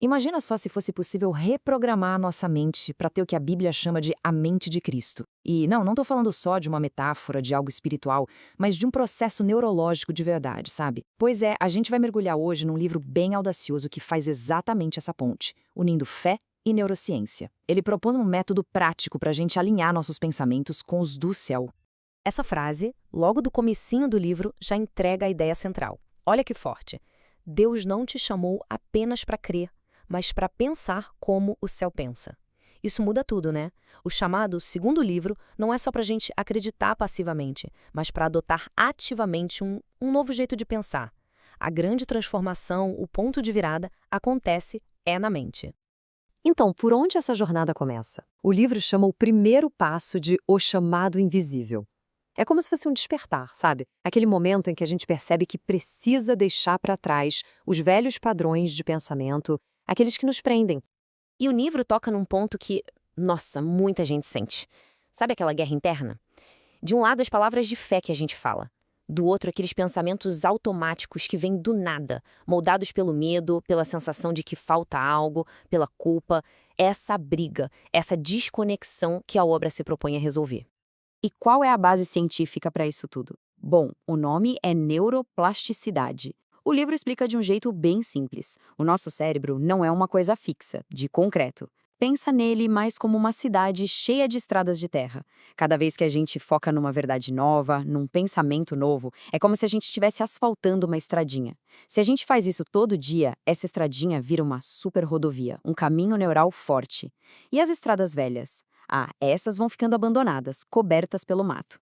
Imagina só se fosse possível reprogramar a nossa mente para ter o que a Bíblia chama de a mente de Cristo. E não estou falando só de uma metáfora de algo espiritual, mas de um processo neurológico de verdade, sabe? Pois é, a gente vai mergulhar hoje num livro bem audacioso que faz exatamente essa ponte, unindo fé e neurociência. Ele propôs um método prático para a gente alinhar nossos pensamentos com os do céu. Essa frase, logo do comecinho do livro, já entrega a ideia central. Olha que forte. Deus não te chamou apenas para crer, mas para pensar como o céu pensa. Isso muda tudo, né? O chamado segundo livro não é só para a gente acreditar passivamente, mas para adotar ativamente um novo jeito de pensar. A grande transformação, o ponto de virada, acontece na mente. Então, por onde essa jornada começa? O livro chama o primeiro passo de O Chamado Invisível. É como se fosse um despertar, sabe? Aquele momento em que a gente percebe que precisa deixar para trás os velhos padrões de pensamento, aqueles que nos prendem. E o livro toca num ponto que, nossa, muita gente sente. Sabe aquela guerra interna? De um lado, as palavras de fé que a gente fala. Do outro, aqueles pensamentos automáticos que vêm do nada, moldados pelo medo, pela sensação de que falta algo, pela culpa. Essa briga, essa desconexão que a obra se propõe a resolver. E qual é a base científica para isso tudo? Bom, o nome é neuroplasticidade. O livro explica de um jeito bem simples. O nosso cérebro não é uma coisa fixa, de concreto. Pensa nele mais como uma cidade cheia de estradas de terra. Cada vez que a gente foca numa verdade nova, num pensamento novo, é como se a gente estivesse asfaltando uma estradinha. Se a gente faz isso todo dia, essa estradinha vira uma super rodovia, um caminho neural forte. E as estradas velhas? Ah, essas vão ficando abandonadas, cobertas pelo mato.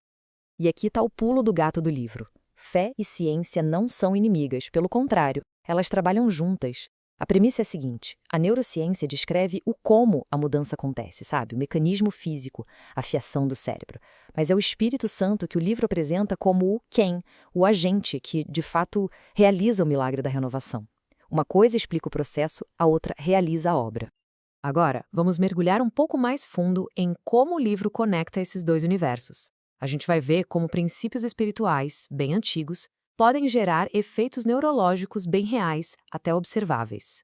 E aqui está o pulo do gato do livro. Fé e ciência não são inimigas, pelo contrário, elas trabalham juntas. A premissa é a seguinte: a neurociência descreve o como a mudança acontece, sabe? O mecanismo físico, a fiação do cérebro. Mas é o Espírito Santo que o livro apresenta como o quem, o agente que, de fato, realiza o milagre da renovação. Uma coisa explica o processo, a outra realiza a obra. Agora, vamos mergulhar um pouco mais fundo em como o livro conecta esses dois universos. A gente vai ver como princípios espirituais, bem antigos, podem gerar efeitos neurológicos bem reais, até observáveis.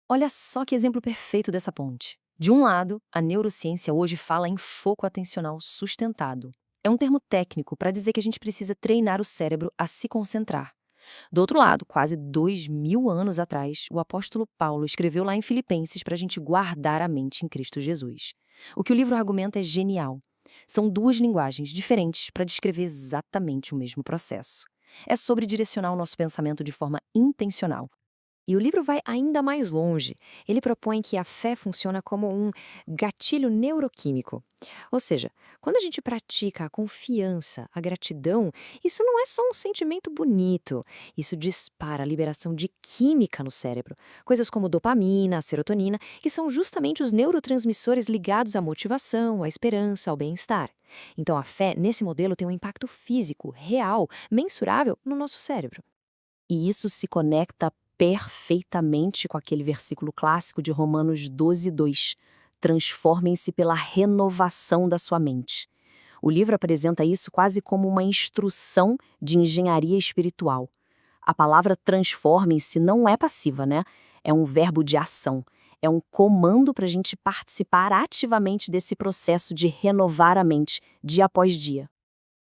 Olha só que exemplo perfeito dessa ponte. De um lado, a neurociência hoje fala em foco atencional sustentado. É um termo técnico para dizer que a gente precisa treinar o cérebro a se concentrar. Do outro lado, quase 2000 anos atrás, o apóstolo Paulo escreveu lá em Filipenses para a gente guardar a mente em Cristo Jesus. O que o livro argumenta é genial. São duas linguagens diferentes para descrever exatamente o mesmo processo. É sobre direcionar o nosso pensamento de forma intencional. E o livro vai ainda mais longe. Ele propõe que a fé funciona como um gatilho neuroquímico. Ou seja, quando a gente pratica a confiança, a gratidão, isso não é só um sentimento bonito. Isso dispara a liberação de química no cérebro. Coisas como dopamina, serotonina, que são justamente os neurotransmissores ligados à motivação, à esperança, ao bem-estar. Então a fé, nesse modelo, tem um impacto físico, real, mensurável no nosso cérebro. E isso se conecta perfeitamente com aquele versículo clássico de Romanos 12:2. Transformem-se pela renovação da sua mente. O livro apresenta isso quase como uma instrução de engenharia espiritual. A palavra transformem-se não é passiva, né? É um verbo de ação. É um comando para a gente participar ativamente desse processo de renovar a mente, dia após dia.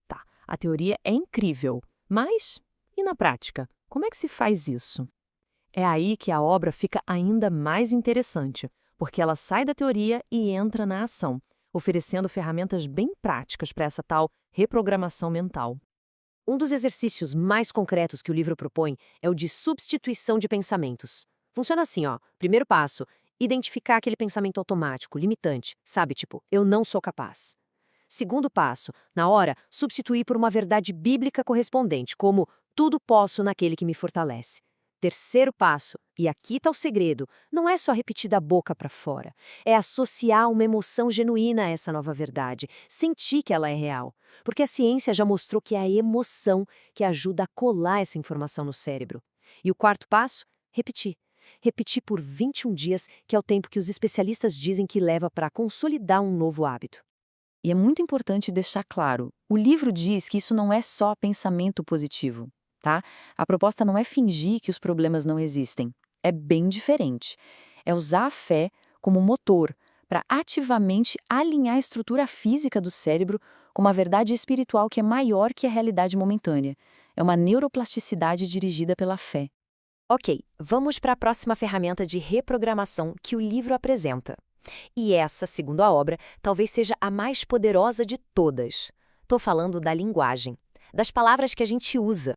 Tá, a teoria é incrível, mas e na prática? Como é que se faz isso? É aí que a obra fica ainda mais interessante, porque ela sai da teoria e entra na ação, oferecendo ferramentas bem práticas para essa tal reprogramação mental. Um dos exercícios mais concretos que o livro propõe é o de substituição de pensamentos. Funciona assim, ó. Primeiro passo, identificar aquele pensamento automático, limitante, sabe, tipo, eu não sou capaz. Segundo passo, na hora, substituir por uma verdade bíblica correspondente, como tudo posso naquele que me fortalece. Terceiro passo, e aqui está o segredo, não é só repetir da boca para fora, é associar uma emoção genuína a essa nova verdade, sentir que ela é real. Porque a ciência já mostrou que é a emoção que ajuda a colar essa informação no cérebro. E o quarto passo? Repetir. Repetir por 21 dias, que é o tempo que os especialistas dizem que leva para consolidar um novo hábito. E é muito importante deixar claro, o livro diz que isso não é só pensamento positivo, tá? A proposta não é fingir que os problemas não existem. É bem diferente. É usar a fé como motor para ativamente alinhar a estrutura física do cérebro com uma verdade espiritual que é maior que a realidade momentânea. É uma neuroplasticidade dirigida pela fé. Ok, vamos para a próxima ferramenta de reprogramação que o livro apresenta. E essa, segundo a obra, talvez seja a mais poderosa de todas. Estou falando da linguagem, das palavras que a gente usa.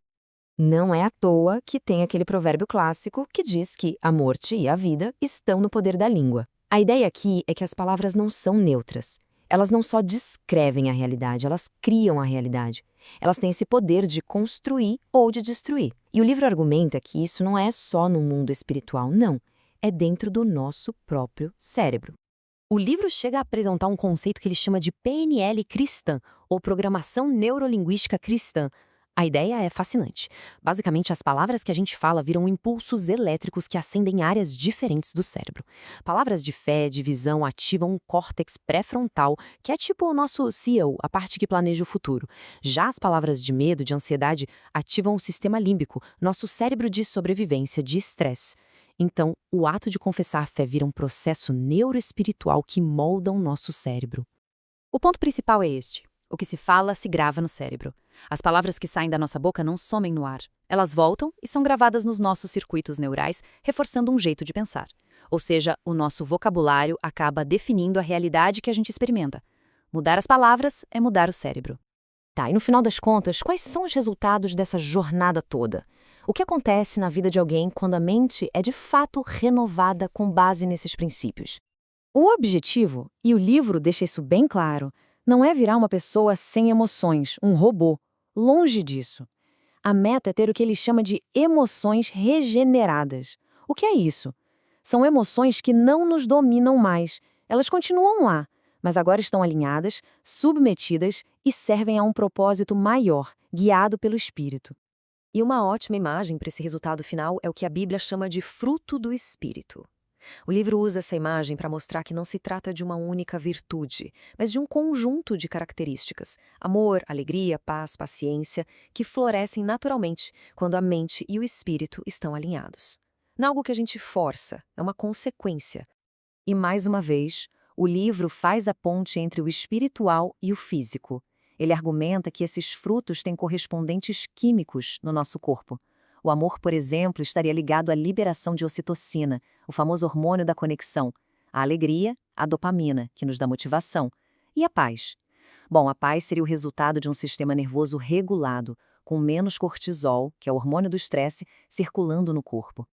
Não é à toa que tem aquele provérbio clássico que diz que a morte e a vida estão no poder da língua. A ideia aqui é que as palavras não são neutras. Elas não só descrevem a realidade, elas criam a realidade. Elas têm esse poder de construir ou de destruir. E o livro argumenta que isso não é só no mundo espiritual, não. É dentro do nosso próprio cérebro. O livro chega a apresentar um conceito que ele chama de PNL cristã, ou Programação Neurolinguística Cristã. A ideia é fascinante. Basicamente, as palavras que a gente fala viram impulsos elétricos que acendem áreas diferentes do cérebro. Palavras de fé, de visão, ativam um córtex pré-frontal, que é tipo o nosso CEO, a parte que planeja o futuro. Já as palavras de medo, de ansiedade, ativam o sistema límbico, nosso cérebro de sobrevivência, de estresse. Então, o ato de confessar a fé vira um processo neuroespiritual que molda o nosso cérebro. O ponto principal é este. O que se fala se grava no cérebro. As palavras que saem da nossa boca não somem no ar. Elas voltam e são gravadas nos nossos circuitos neurais, reforçando um jeito de pensar. Ou seja, o nosso vocabulário acaba definindo a realidade que a gente experimenta. Mudar as palavras é mudar o cérebro. Tá, e no final das contas, quais são os resultados dessa jornada toda? O que acontece na vida de alguém quando a mente é de fato renovada com base nesses princípios? O objetivo, e o livro deixa isso bem claro, não é virar uma pessoa sem emoções, um robô. Longe disso. A meta é ter o que ele chama de emoções regeneradas. O que é isso? São emoções que não nos dominam mais. Elas continuam lá, mas agora estão alinhadas, submetidas e servem a um propósito maior, guiado pelo Espírito. E uma ótima imagem para esse resultado final é o que a Bíblia chama de fruto do Espírito. O livro usa essa imagem para mostrar que não se trata de uma única virtude, mas de um conjunto de características, amor, alegria, paz, paciência, que florescem naturalmente quando a mente e o espírito estão alinhados. Não é algo que a gente força, é uma consequência. E mais uma vez, o livro faz a ponte entre o espiritual e o físico. Ele argumenta que esses frutos têm correspondentes químicos no nosso corpo. O amor, por exemplo, estaria ligado à liberação de ocitocina, o famoso hormônio da conexão, a alegria, a dopamina, que nos dá motivação, e a paz. Bom, a paz seria o resultado de um sistema nervoso regulado, com menos cortisol, que é o hormônio do estresse, circulando no corpo.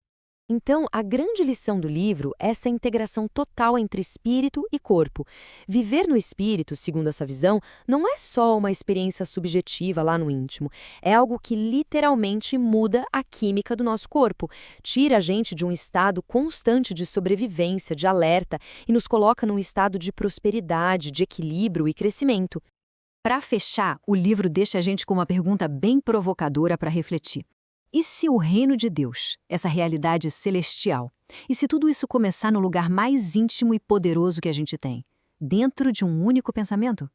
Então, a grande lição do livro é essa integração total entre espírito e corpo. Viver no espírito, segundo essa visão, não é só uma experiência subjetiva lá no íntimo. É algo que literalmente muda a química do nosso corpo, tira a gente de um estado constante de sobrevivência, de alerta, e nos coloca num estado de prosperidade, de equilíbrio e crescimento. Para fechar, o livro deixa a gente com uma pergunta bem provocadora para refletir. E se o reino de Deus, essa realidade celestial, e se tudo isso começar no lugar mais íntimo e poderoso que a gente tem, dentro de um único pensamento?